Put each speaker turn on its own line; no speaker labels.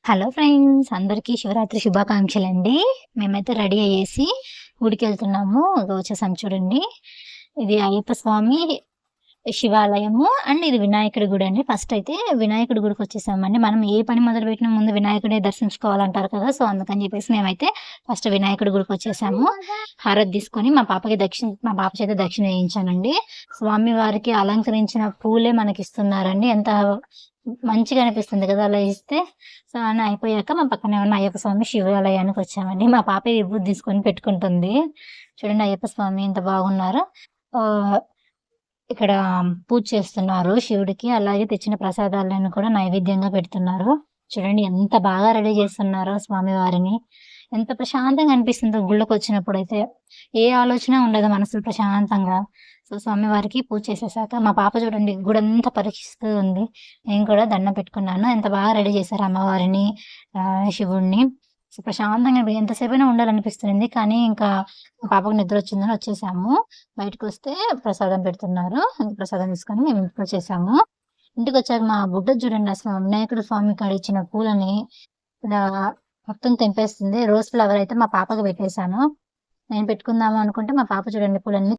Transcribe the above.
Hello friends, అందరికీ శివరాత్రి శుభాకాంక్షలండి. మేమైతే ready అయ్యేసి గుడికెళ్తున్నాము. వచ్చేసాం చూడండి. ఇది అయ్యప్ప స్వామి శివాలయము అండ్ ఇది వినాయకుడి గుడి అండి. ఫస్ట్ అయితే వినాయకుడి గుడికొచ్చేసామండి. మనం ఏ పని మొదలుపెట్టిన ముందు వినాయకుడినే దర్శించుకోవాలంటారు కదా! సో, అందుకని చెప్పేసి మేమైతే ఫస్ట్ వినాయకుడి గుడికొచ్చేసాము. హారతి తీసుకొని మా పాప చేత దక్షిణ వేయించానండి. స్వామి వారికి అలంకరించిన పూలే మనకిస్తున్నారండి. ఎంత మంచిగా అనిపిస్తుంది కదా అలా ఇస్తే. సో, అని అయిపోయాక మా పక్కనే ఉన్న అయ్యప్ప స్వామి శివాలయానికి వచ్చామండి. మా పాప విభూది తీసుకొని పెట్టుకుంటుంది. చూడండి అయ్యప్ప స్వామి ఎంత బాగున్నారో. ఆహ్, ఇక్కడ పూజ చేస్తున్నారు శివుడికి. అలాగే తెచ్చిన ప్రసాదాలను కూడా నైవేద్యంగా పెడుతున్నారు. చూడండి ఎంత బాగా రెడీ చేస్తున్నారో స్వామివారిని. ఎంత ప్రశాంతంగా అనిపిస్తుందో గుళ్ళకొచ్చినప్పుడైతే. ఏ ఆలోచన ఉండదు మనసులో ప్రశాంతంగా. సో, స్వామివారికి పూజ చేసేసాక మా పాప చూడండి గుడంతా పరీక్షిస్తూ ఉంది. నేను కూడా దండం పెట్టుకున్నాను. ఎంత బాగా రెడీ చేశారు అమ్మవారిని, శివుడిని. సో, ప్రశాంతంగా ఎంతసేపైనా ఉండాలనిపిస్తుంది. కానీ ఇంకా మా పాపకు నిద్రొచ్చిందని వచ్చేసాము. బయటకొస్తే ప్రసాదం పెడుతున్నారు. ఇంక ప్రసాదం తీసుకొని మేము ఇంటికొచ్చేసాము. ఇంటికొచ్చాక మా బుడ్డది చూడండి అసలు వినాయకుడు స్వామి కాడ ఇచ్చిన పూలని ఇలా మొత్తం తెంపేస్తుంది. రోజ్ ఫ్లవర్ అయితే మా పాపకి పెట్టేసాను. నేను పెట్టుకుందాము అనుకుంటే మా పాప చూడండి పూలన్నీ